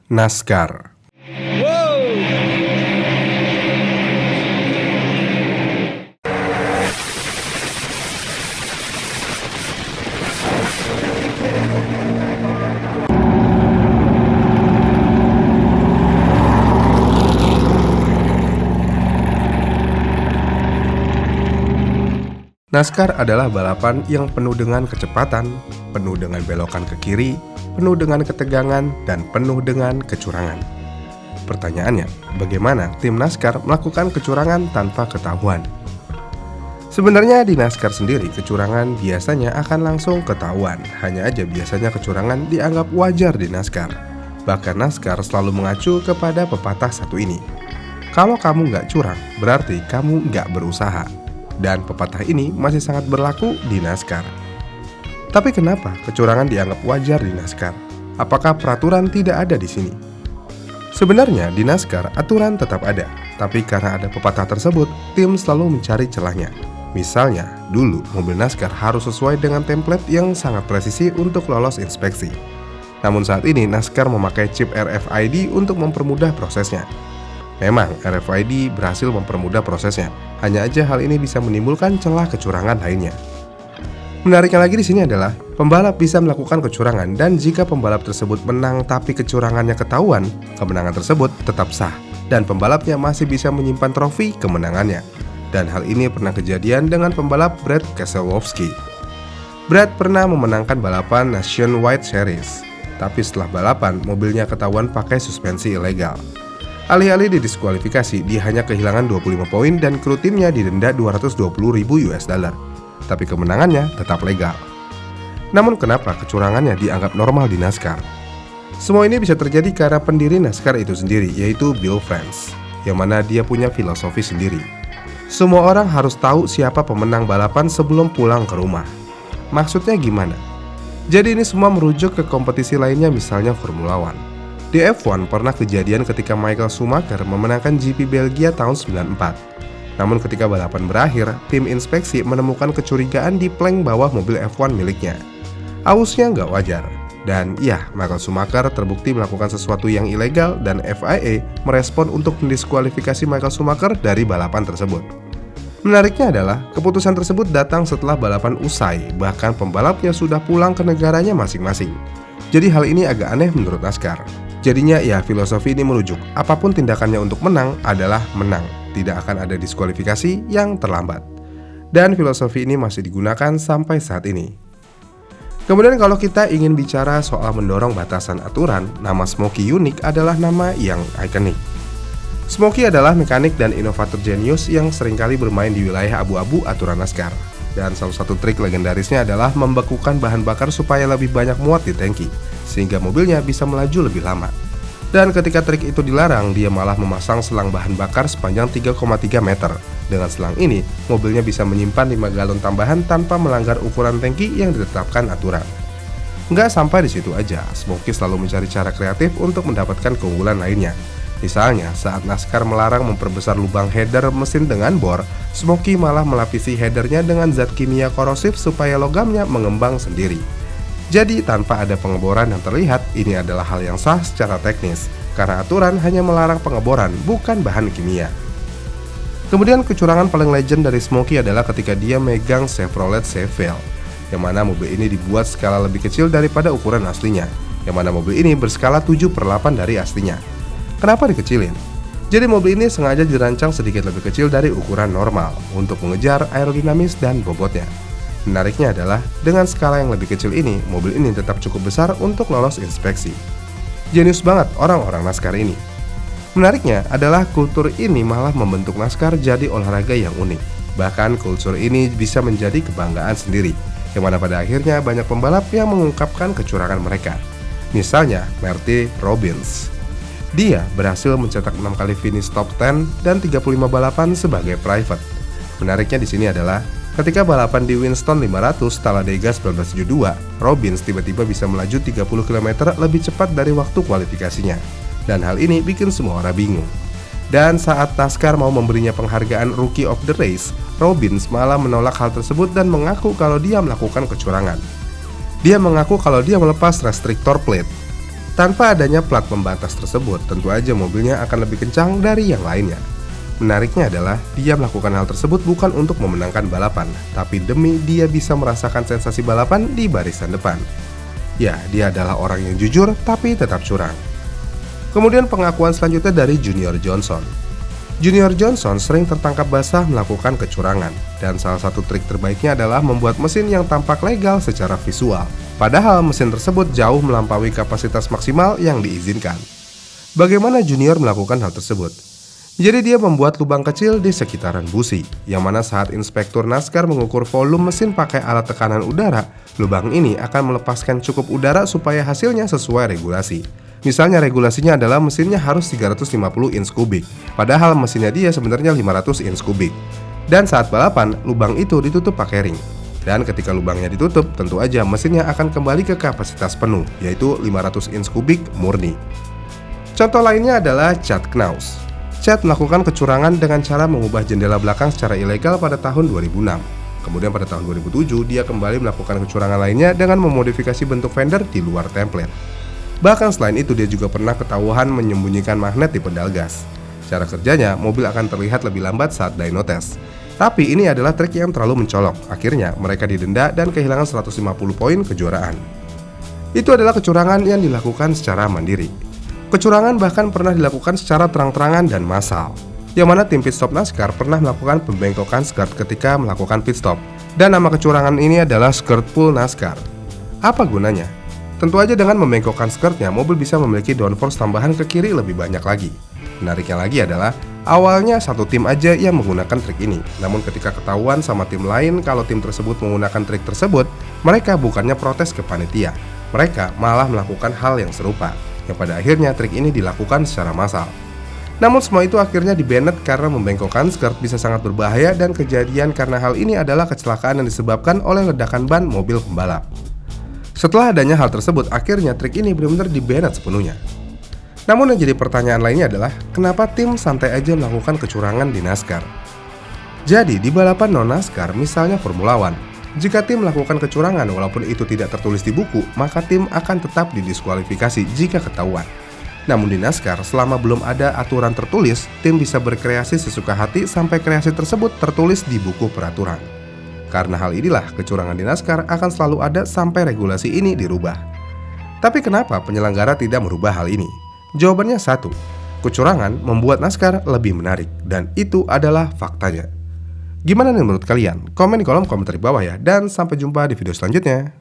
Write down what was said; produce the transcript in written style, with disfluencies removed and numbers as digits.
NASCAR. NASCAR adalah balapan yang penuh dengan kecepatan, penuh dengan belokan ke kiri, penuh dengan ketegangan, dan penuh dengan kecurangan. Pertanyaannya, bagaimana tim NASCAR melakukan kecurangan tanpa ketahuan? Sebenarnya di NASCAR sendiri, kecurangan biasanya akan langsung ketahuan. Hanya aja biasanya kecurangan dianggap wajar di NASCAR. Bahkan NASCAR selalu mengacu kepada pepatah satu ini. Kalau kamu nggak curang, berarti kamu nggak berusaha. Dan pepatah ini masih sangat berlaku di NASCAR. Tapi kenapa kecurangan dianggap wajar di NASCAR? Apakah peraturan tidak ada di sini? Sebenarnya di NASCAR aturan tetap ada, tapi karena ada pepatah tersebut, tim selalu mencari celahnya. Misalnya, dulu mobil NASCAR harus sesuai dengan template yang sangat presisi untuk lolos inspeksi. Namun saat ini NASCAR memakai chip RFID untuk mempermudah prosesnya. Memang RFID berhasil mempermudah prosesnya, hanya aja hal ini bisa menimbulkan celah kecurangan lainnya. Menariknya lagi di sini adalah pembalap bisa melakukan kecurangan dan jika pembalap tersebut menang tapi kecurangannya ketahuan, kemenangan tersebut tetap sah dan pembalapnya masih bisa menyimpan trofi kemenangannya. Dan hal ini pernah kejadian dengan pembalap Brad Keselowski. Brad pernah memenangkan balapan Nationwide Series, tapi setelah balapan mobilnya ketahuan pakai suspensi ilegal. Alih-alih didiskualifikasi, dia hanya kehilangan 25 poin dan kru timnya didenda 220.000 US dollar. Tapi kemenangannya tetap legal. Namun kenapa kecurangannya dianggap normal di NASCAR? Semua ini bisa terjadi karena pendiri NASCAR itu sendiri, yaitu Bill France, yang mana dia punya filosofi sendiri. Semua orang harus tahu siapa pemenang balapan sebelum pulang ke rumah. Maksudnya gimana? Jadi ini semua merujuk ke kompetisi lainnya, misalnya Formula One. Di F1 pernah kejadian ketika Michael Schumacher memenangkan GP Belgia tahun 94. Namun ketika balapan berakhir, tim inspeksi menemukan kecurigaan di plank bawah mobil F1 miliknya. Ausnya nggak wajar. Dan ya, Michael Schumacher terbukti melakukan sesuatu yang ilegal dan FIA merespon untuk mendiskualifikasi Michael Schumacher dari balapan tersebut. Menariknya adalah, keputusan tersebut datang setelah balapan usai, bahkan pembalapnya sudah pulang ke negaranya masing-masing. Jadi hal ini agak aneh menurut NASCAR. Jadinya ya filosofi ini merujuk, apapun tindakannya untuk menang adalah menang, tidak akan ada diskualifikasi yang terlambat. Dan filosofi ini masih digunakan sampai saat ini. Kemudian kalau kita ingin bicara soal mendorong batasan aturan, nama Smokey Yunick adalah nama yang ikonik. Smokey adalah mekanik dan inovator jenius yang seringkali bermain di wilayah abu-abu aturan NASCAR. Dan salah satu trik legendarisnya adalah membekukan bahan bakar supaya lebih banyak muat di tangki, sehingga mobilnya bisa melaju lebih lama. Dan ketika trik itu dilarang, dia malah memasang selang bahan bakar sepanjang 3,3 meter. Dengan selang ini, mobilnya bisa menyimpan 5 galon tambahan tanpa melanggar ukuran tangki yang ditetapkan aturan. Nggak sampai di situ aja, Smokey selalu mencari cara kreatif untuk mendapatkan keunggulan lainnya. Misalnya, saat NASCAR melarang memperbesar lubang header mesin dengan bor, Smokey malah melapisi headernya dengan zat kimia korosif supaya logamnya mengembang sendiri. Jadi tanpa ada pengeboran yang terlihat, ini adalah hal yang sah secara teknis, karena aturan hanya melarang pengeboran, bukan bahan kimia. Kemudian kecurangan paling legend dari Smokey adalah ketika dia megang Chevrolet Chevelle, yang mana mobil ini dibuat skala lebih kecil daripada ukuran aslinya, yang mana mobil ini berskala 7/8 dari aslinya. Kenapa dikecilin? Jadi mobil ini sengaja dirancang sedikit lebih kecil dari ukuran normal untuk mengejar aerodinamis dan bobotnya. Menariknya adalah, dengan skala yang lebih kecil ini, mobil ini tetap cukup besar untuk lolos inspeksi. Jenius banget orang-orang NASCAR ini. Menariknya adalah kultur ini malah membentuk NASCAR jadi olahraga yang unik. Bahkan kultur ini bisa menjadi kebanggaan sendiri, yang mana pada akhirnya banyak pembalap yang mengungkapkan kecurangan mereka. Misalnya, Marty Robbins. Dia berhasil mencetak 6 kali finish top 10 dan 35 balapan sebagai private. Menariknya di sini adalah, ketika balapan di Winston 500 Talladega 1972, Robbins tiba-tiba bisa melaju 30 km lebih cepat dari waktu kualifikasinya. Dan hal ini bikin semua orang bingung. Dan saat NASCAR mau memberinya penghargaan Rookie of the Race, Robbins malah menolak hal tersebut dan mengaku kalau dia melakukan kecurangan. Dia mengaku kalau dia melepas restrictor plate. Tanpa adanya plat pembatas tersebut, tentu aja mobilnya akan lebih kencang dari yang lainnya. Menariknya adalah, dia melakukan hal tersebut bukan untuk memenangkan balapan, tapi demi dia bisa merasakan sensasi balapan di barisan depan. Ya, dia adalah orang yang jujur, tapi tetap curang. Kemudian pengakuan selanjutnya dari Junior Johnson. Junior Johnson sering tertangkap basah melakukan kecurangan, dan salah satu trik terbaiknya adalah membuat mesin yang tampak legal secara visual. Padahal mesin tersebut jauh melampaui kapasitas maksimal yang diizinkan. Bagaimana Junior melakukan hal tersebut? Jadi dia membuat lubang kecil di sekitaran busi, yang mana saat inspektur NASCAR mengukur volume mesin pakai alat tekanan udara, lubang ini akan melepaskan cukup udara supaya hasilnya sesuai regulasi. Misalnya regulasinya adalah mesinnya harus 350 inch kubik, padahal mesinnya dia sebenarnya 500 inch kubik. Dan saat balapan, lubang itu ditutup pakai ring. Dan ketika lubangnya ditutup, tentu aja mesinnya akan kembali ke kapasitas penuh, yaitu 500 inch kubik murni. Contoh lainnya adalah Chad Knaus. Chad melakukan kecurangan dengan cara mengubah jendela belakang secara ilegal pada tahun 2006. Kemudian pada tahun 2007, dia kembali melakukan kecurangan lainnya dengan memodifikasi bentuk fender di luar template. Bahkan selain itu, dia juga pernah ketahuan menyembunyikan magnet di pedal gas. Cara kerjanya, mobil akan terlihat lebih lambat saat dyno test. Tapi ini adalah trik yang terlalu mencolok. Akhirnya mereka didenda dan kehilangan 150 poin kejuaraan. Itu adalah kecurangan yang dilakukan secara mandiri. Kecurangan bahkan pernah dilakukan secara terang-terangan dan massal, yang mana tim pit stop NASCAR pernah melakukan pembengkokan skirt ketika melakukan pit stop. Dan nama kecurangan ini adalah skirt pull NASCAR. Apa gunanya? Tentu aja dengan membengkokkan skirtnya, mobil bisa memiliki downforce tambahan ke kiri lebih banyak lagi. Menariknya lagi adalah, awalnya satu tim aja yang menggunakan trik ini. Namun ketika ketahuan sama tim lain kalau tim tersebut menggunakan trik tersebut, mereka bukannya protes ke panitia. Mereka malah melakukan hal yang serupa, yang pada akhirnya trik ini dilakukan secara massal. Namun semua itu akhirnya di-banned karena membengkokkan skirt bisa sangat berbahaya, dan kejadian karena hal ini adalah kecelakaan yang disebabkan oleh ledakan ban mobil pembalap. Setelah adanya hal tersebut, akhirnya trik ini benar-benar di-banned sepenuhnya. Namun yang jadi pertanyaan lainnya adalah, kenapa tim santai aja melakukan kecurangan di NASCAR? Jadi di balapan non-NASCAR, misalnya Formula One, jika tim melakukan kecurangan walaupun itu tidak tertulis di buku, maka tim akan tetap didiskualifikasi jika ketahuan. Namun di NASCAR, selama belum ada aturan tertulis, tim bisa berkreasi sesuka hati sampai kreasi tersebut tertulis di buku peraturan. Karena hal inilah, kecurangan di NASCAR akan selalu ada sampai regulasi ini dirubah. Tapi kenapa penyelenggara tidak merubah hal ini? Jawabannya satu, kecurangan membuat NASCAR lebih menarik, dan itu adalah faktanya. Gimana nih menurut kalian? Komen di kolom komentar di bawah ya, dan sampai jumpa di video selanjutnya.